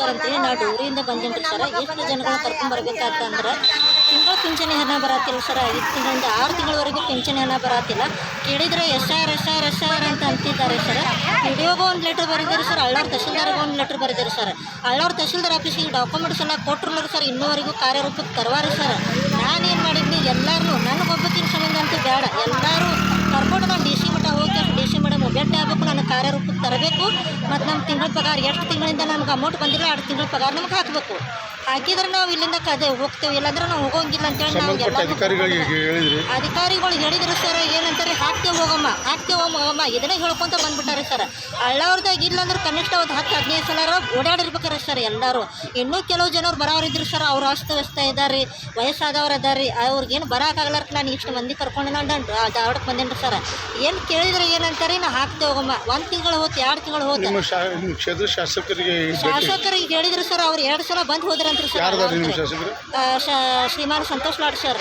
Sir ಅಂತೇಳಿ ನಾವು ಡೋರಿಯಿಂದ ಬಂದೇನ್ರಿ sir. ಎಷ್ಟು ಜನಗಳನ್ನ ಕರ್ಕೊಂಡ್ಬರ್ಬೇಕಂತಂದ್ರೆ ತಿಂಗಳು ಪಿಂಚಣಿ ಹಣ ಬರತ್ತಿಲ್ಲ ಸರ್. 5 ತಿಂಗಳಿಂದ 6 ತಿಂಗಳವರೆಗೂ ಪಿಂಚಣಿ ಹಣ ಬರತ್ತಿಲ್ಲ. ಕೇಳಿದರೆ ಎಸ್ ಆರ್ ಅಂತ ಅಂತಿದ್ದಾರೆ ಸರ್. ವಿಡಿಯೋಗೂ ಒಂದು ಲೆಟ್ರ್ ಬರೆದಿದ್ದಾರೆ ಸರ್. ಅಳ್ಳಾರ್ ತಹಶೀಲ್ದಾರ್ಗೂ ಒಂದು ಲೆಟ್ರ್ ಬರೆದಿದ್ದಾರೆ ಸರ್. ಅಳ್ಳಾರ್ ತಹಶೀಲ್ದಾರ್ ಆಫೀಸಿಗೆ ಡಾಕ್ಯುಮೆಂಟ್ಸ್ ಎಲ್ಲ ಕೊಟ್ಟರಲ್ಲ ಸರ್, ಇನ್ನೂವರೆಗೂ ಕಾರ್ಯರೂಪಕ್ಕೆ ತರವಾರಿ ಸರ್. ನಾನೇನು ಮಾಡಿದ್ನಿ, ಎಲ್ಲರೂ ನನಗೊಬ್ಬತ್ತಿನ ಸಂಬಂಧ ಅಂತೂ ಬೇಡ, ಎಲ್ಲರೂ ಕರ್ಕೊಂಡು ನಾನು ಡಿ ಸಿ ಮಠ ಹೋಗಿ ಡಿ ಸಿ ಮೇಡಮ್ ಭೇಟಿ ಆಗಬೇಕು, ನನಗೆ ಕಾರ್ಯರೂಪಕ್ಕೆ ತರಬೇಕು. ಮತ್ತು ನಮ್ಮ ತಿಂಗಳ ಪಗಾರ ಎಷ್ಟು ತಿಂಗಳಿಂದ ನಮ್ಗೆ ಅಮೌಂಟ್ ಬಂದಿಲ್ಲ 2 ತಿಂಗಳ ಪಗಾರ ನಮ್ಗೆ ಹಾಕಬೇಕು. ಹಾಕಿದ್ರೆ ನಾವು ಇಲ್ಲಿಂದ ಹೋಗ್ತೇವೆ, ಇಲ್ಲಾಂದ್ರೆ ನಾವು ಹೋಗೋಂಗಿಲ್ಲ ಅಂತೇಳಿ ನಾವು ಎಲ್ಲ ಅಧಿಕಾರಿಗಳು ಹೇಳಿದ್ರು ಸರ್. ಏನಂತಾರೆ, ಹಾಕ್ತೇವೆ ಹೋಗಮ್ಮ ಇದನ್ನೇ ಹೇಳ್ಕೊಂತ ಬಂದ್ಬಿಟ್ಟಾರೆ ಸರ್. ಹಳ್ಳವ್ರದಾಗ ಇಲ್ಲಾಂದ್ರೆ ಕನಿಷ್ಠ ಒಂದು 10-15 ಸಲ ಓಡಾಡಿರ್ಬೇಕಾರೆ ಸರ್ ಎಲ್ಲರೂ. ಇನ್ನೂ ಕೆಲವು ಜನರು ಬರೋರಿದ್ರು ಸರ್, ಅವ್ರು ಅಸ್ತವ್ಯಸ್ತ ಇದ್ದಾರೆ, ವಯಸ್ಸಾದವ್ರು ಅದಾರೆ, ಅವ್ರಿಗೇನು ಬರೋಕ್ಕಾಗಲಾರ್ಕ ನಾನು ಇಷ್ಟು ಮಂದಿ ಕರ್ಕೊಂಡು ನಾನು ಧಾರವಾಡಕ್ಕೆ ಬಂದೇನ್ರಿ ಸರ್. ಏನು ಕೇಳಿದ್ರೆ ಏನಂತಾರೆ, ನಾವು ಹಾಕ್ತೇವೆ ಹೋಗಮ್ಮ. 1 ತಿಂಗಳು ಹೋತು, 2 ತಿಂಗಳು ಹೋತು. ಶಾಸಕರಿಗೆ ಹೇಳಿದ್ರು ಸರ್, ಅವ್ರು 2 ಸಲ ಬಂದು ಹೋದ್ರಂತ್ರಿ ಸರ್. ಶ್ರೀಮಾನ್ ಸಂತೋಷ್ ಲಾಡ್ ಸರ್,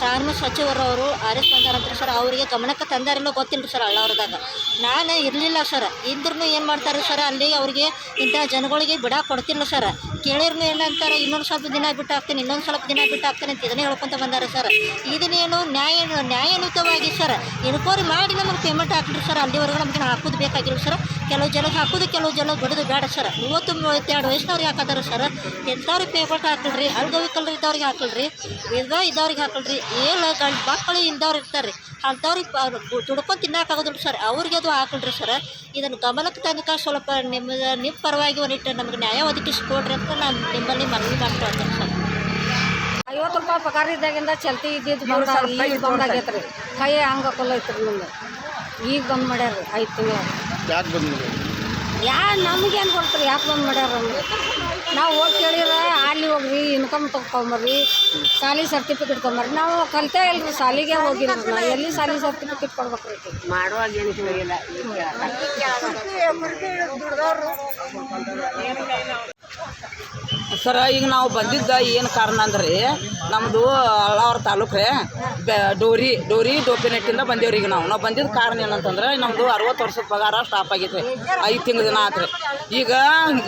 ಕಾನೂನು ಸಚಿವರವರು ಆರಿಸ್ ಬಂದಾರಂತ್ರಿ ಸರ್. ಅವರಿಗೆ ಗಮನಕ್ಕೆ ತಂದಾರಿಲ್ಲೋ ಗೊತ್ತಿಲ್ಲ ಸರ್. ಹಳ್ಳವ್ರದಾಗ ನಾನು ಇರಲಿಲ್ಲ ಸರ್. ಇದ್ರೂ ಏನು ಮಾಡ್ತಾರೆ ಸರ್, ಅಲ್ಲಿ ಅವ್ರಿಗೆ ಇಂಥ ಜನಗಳಿಗೆ ಬಿಡಾಕ್ ಕೊಡ್ತಿಲ್ಲ ಸರ್. ಕೇಳಿರ್ನು ಏನಂತಾರೆ, ಇನ್ನೊಂದು ಸ್ವಲ್ಪ ದಿನ ಬಿಟ್ಟು ಹಾಕ್ತೀನಿ, ಇನ್ನೊಂದು ಸ್ವಲ್ಪ ದಿನ ಬಿಟ್ಟು ಹಾಕ್ತೀನಿ ಅಂತ ಇದನ್ನೇ ಹೇಳ್ಕೊತ ಬಂದಾರೆ ಸರ್. ಇದನ್ನೇನು ನ್ಯಾಯಯುತವಾಗಿ ಸರ್ ಎನ್ಕ್ವೈರಿ ಮಾಡಿ ನಮಗೆ ಪೇಮೆಂಟ್ ಹಾಕಿರಿ ಸರ್. ಅಲ್ಲಿವರೆಗೂ ನಮ್ಗೆ ಹಾಕೋದು ಬೇಕಾಗಿಲ್ಲ ಸರ್. ಕೆಲವು ಜನ ಹಾಕೋದು, ಕೆಲವು ಜನ ಬಿಡೋದು ಬೇಡ ಸರ್. 30-32 ವಯಸ್ಸಿನವ್ರಿಗೆ ಹಾಕಿದಾರೆ ಸರ್. ಎಂಥವ್ರಿಗೆ ಪೇಮೆಂಟ್ ಹಾಕಿಲ್ರಿ, ಅಲ್ಗವಿಕಲ್ರಿ ಇದ್ದವ್ರಿಗೆ ಹಾಕಿಲ್ರಿ, ವಿಧವಾ ಇದ್ದವ್ರಿಗೆ ಹಾಕಿಲ್ರಿ, ಮಕ್ಕಳು ಇಲ್ದವ್ರು ಇರ್ತಾರೆ, ಅಂಥವ್ರಿಗೆ ದುಡ್ಕೊಂಡು ತಿನ್ನೋಕ್ಕಾಗೋದಿಲ್ಲ ಸರ್, ಅವ್ರಿಗೆ ಅದು ಹಾಕಿಲ್ರಿ ಸರ್. ಇದನ್ನು ಗಮನಕ್ಕೆ ತನಕ ಸ್ವಲ್ಪ ನಿಮ್ಮ ಪರವಾಗಿ ಒಂದಿಟ್ಟು ನಮಗೆ ನ್ಯಾಯ ಒದಗಿಸಿಕೊಡ್ರಿ ಅಂತ ನಾನು ನಿಮ್ಮಲ್ಲಿ ಮನವಿ ಮಾಡ್ಕೊಳ್ತೇನೆ ಸರ್. 50 ರೂಪಾಯಿ ಪಗಾರ ಇದ್ದಾಗಿಂದ ಚಲ್ತಿ ಇದ್ದಿದ್ದು ಬಂದಾಗೈತೆ ರೀ. ಕೈ ಹಂಗೆ ಕೊಲ್ಲೈತೆ ರೀ ನಮ್ಗೆ. ಈಗ ಬಂದ್ ಮಾಡ್ಯಾರ 5 ತಿಂಗಳು. ಯಾಕೆ ಬಂದ್ ಮಾಡ್ಯಾರ? ನಮಗೇನು ಕೊಡ್ತಾರೆ, ಯಾಕೆ ಬಂದ್ ಮಾಡ್ಯಾರ ನಮ್ಗೆ? ನಾವು ಹೋಗಿ ಕೇಳಿರ ಅಲ್ಲಿ ಹೋಗ್ರಿ, ಇನ್ಕಮ್ ತೊಗೊಂಬರ್ರಿ, ಸಾಲಿ ಸರ್ಟಿಫಿಕೇಟ್ ತೊಗೊಂಬರ್ರಿ. ನಾವು ಕಲಿತೇ ಇಲ್ರಿ, ಸಾಲಿಗೆ ಹೋಗಿಲ್ಲ. ನಾವು ಎಲ್ಲಿ ಸಾಲಿ ಸರ್ಟಿಫಿಕೇಟ್ ಕೊಡ್ಬೇಕ್ರಿ? ಮಾಡುವಾಗ ಏನು ಕೇಳಿಲ್ಲ. ಸರ ಈಗ ನಾವು ಬಂದಿದ್ದ ಏನು ಕಾರಣ ಅಂದ್ರೆ ನಮ್ಮದು ಹಳ್ಳಾವರ ತಾಲೂಕು ರೀ, ಡೋಪಿನೆಟ್ಟಿಂದ ಬಂದೇವ್ರಿ. ಈಗ ನಾವು ಬಂದಿದ್ದ ಕಾರಣ ಏನಂತಂದ್ರೆ ನಮ್ಮದು 60 ವರ್ಷದ ಪಗಾರ ಸ್ಟಾಪ್ ಆಗೈತೆ. 5 ತಿಂಗಳ ದಿನ ಆತ್ರಿ. ಈಗ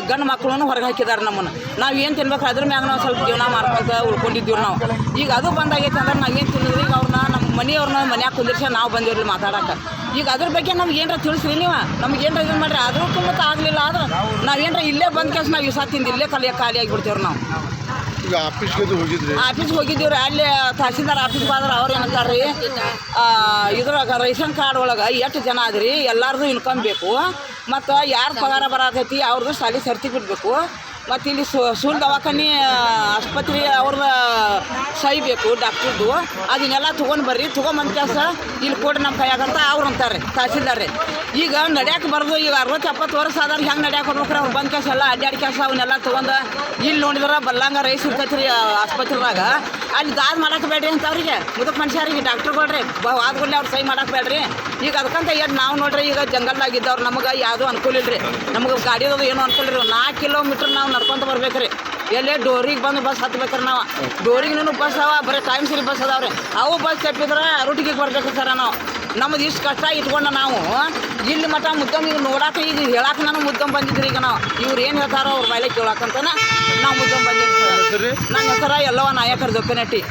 ಗಂಡು ಮಕ್ಕಳನ್ನು ಹೊರಗೆ ಹಾಕಿದ್ದಾರೆ ನಮ್ಮನ್ನು. ನಾವು ಏನು ತಿನ್ಬೇಕು ಅದ್ರ ಮ್ಯಾಗ ನಾವು ಸ್ವಲ್ಪ ಜೀವನ ಮಾಡ್ಕೊಂತ ಉಳ್ಕೊಂಡಿದ್ದೀವಿ ನಾವು. ಈಗ ಅದು ಬಂದಾಗೈತೆ ಅಂದ್ರೆ ನಾವೇನು ತಿನ್ನೋದ್ರಿ, ಈಗ ಅವ್ರನ್ನ ನಮ್ಮ ಮನೆಯವ್ರನ್ನ ಮನ್ಯಾಗ ಕುಂದಿರ್ಸಿ ನಾವು ಬಂದೇವ್ರಿ ಮಾತಾಡೋಕೆ. ಈಗ ಅದ್ರ ಬಗ್ಗೆ ನಮ್ಗೆ ಏನರ ತಿಳಿಸ್ರಿ ನೀವು, ನಮ್ಗೆ ಏನರ ಇದನ್ನು ಮಾಡಿರಿ. ಆದರೂ ಕುಮ್ಮತ್ತ ಆಗಲಿಲ್ಲ ಆದ್ರೆ ನಾವೇನರ ಇಲ್ಲೇ ಬಂದ ಕೆಲಸ ನಾವು ವಿಸ ತಿಂದು ಇಲ್ಲೇ ಖಾಲಿ ಆಗಿಬಿಡ್ತೇವ್ರಿ ನಾವು. ಈಗ ಆಫೀಸ್ಗೆ ಹೋಗಿದ್ದೀವ್ರಿ. ಅಲ್ಲಿ ತಹಸೀಲ್ದಾರ್ ಆಫೀಸ್ಗೆ ಆದ್ರೆ ಅವ್ರು ಏನಂತಾರೆ ರೀ, ಇದ್ರಾಗ ರೇಷನ್ ಕಾರ್ಡ್ ಒಳಗೆ ಎಷ್ಟು ಜನ ಆದ್ರಿ ಎಲ್ಲರದು ಇನ್ಕಮ್ ಬೇಕು, ಮತ್ತು ಯಾರು ಪಗಾರ ಬರತೈತಿ ಅವ್ರದ್ದು ಸಾಲಿ ಸರ್ಟಿಫಿಕೇಟ್ ಬೇಕು, ಮತ್ತು ಇಲ್ಲಿ ಸೂಲ್ ದವಾಖಾನೆ ಆಸ್ಪತ್ರೆ ಅವ್ರದ್ದು ಸಹಿ ಬೇಕು ಡಾಕ್ಟ್ರದ್ದು. ಅದನ್ನೆಲ್ಲ ತೊಗೊಂಡು ಬರ್ರಿ, ತೊಗೊಂಬಂದ ಕೆಲಸ ಇಲ್ಲಿ ಕೊಡ್ರಿ ನಮ್ಮ ಕೈಯಾಗಂತ ಅವ್ರು ಅಂತಾರೆ ತಹಸೀಲ್ದಾರ್ರಿ. ಈಗ ನಡ್ಯಾಕೆ ಬರ್ದು, ಈಗ 60-70 ವರ್ಷ ಆದ್ರೆ ಹೆಂಗೆ ನಡ್ಯಾಕೆ ಕೊಡ್ಬೇಕ್ರಿ? ಅವ್ರು ಬಂದ ಕೆಲಸ ಎಲ್ಲ ಅಡ್ಡಾಡಿ ಕೆಲಸ ಅವನ್ನೆಲ್ಲ ತೊಗೊಂಡು ಇಲ್ಲಿ ನೋಡಿದ್ರೆ ಬಲ್ಲಂಗ ರೈಸ್ ಇರ್ತೈತಿ ರೀ ಆಸ್ಪತ್ರೆದಾಗ. ಅಲ್ಲಿ ದಾದ ಮಾಡಕ್ಕೆ ಬೇಡ್ರಿ ಅಂತ ಅವ್ರಿಗೆ, ಮುದಕ್ ಮನುಷ್ಯರಿಗೆ ಡಾಕ್ಟ್ರುಗಳ್ರಿ ಆದ್ಕೊಳ್ಳಿ ಅವ್ರು ಸಹಿ ಮಾಡಕ್ಕೆ ಬೇಡ್ರಿ. ಈಗ ಅದಕ್ಕಂತ ಏನು ನಾವು ನೋಡ್ರಿ, ಈಗ ಜಂಗಲ್ದಾಗಿದ್ದವ್ರು ನಮಗೆ ಯಾವುದೂ ಅನುಕೂಲ ಇಲ್ರಿ. ನಮಗೆ ಗಾಡಿದದು ಏನೂ ಅನುಕೂಲ ರೀ. 4 ಕಿಲೋಮೀಟ್ರ್ ನಾವು ನಡ್ಕೊತ ಬರ್ಬೇಕ್ರಿ. ಎಲ್ಲೇ ಡೋರಿಗೆ ಬಂದು ಬಸ್ ಹತ್ಬೇಕ್ರಿ ನಾವು. ಡೋರಿಗೆ ಬಸ್ ಅವ, ಬರೀ ಟೈಮ್ ಸರಿ ಬಸ್ ಅದಾವ್ರಿ. ಅವು ಬಸ್ ತಪ್ಪಿದ್ರೆ ರೂಟಿಗೆ ಬರ್ಬೇಕು ಸರ ನಾವು. ನಮ್ಮದು ಇಷ್ಟು ಕಷ್ಟ ಇಟ್ಕೊಂಡು ನಾವು ಇಲ್ಲಿ ಮಟ್ಟ ಮುದ್ದಮ್ ಈಗ ನೋಡಾಕೆ ಈಗ ಹೇಳಕ್ಕೆ ನಾನು ಮುದ್ದಮ್ ಬಂದಿದ್ರಿ. ಈಗ ನಾವು ಇವ್ರು ಏನು ಹೇಳ್ತಾರೋ ಅವ್ರ ಮೇಲೆ ಕೇಳಕ್ಕಂತ ನಾವು ಮುದ್ದಮ್ ಬಂದಿದ್ವಿ. ನನ್ನ ಹೆಸರ ಎಲ್ಲವ ನಾಯಕರ ದೊಪ್ಪೆನಟ್ಟಿ.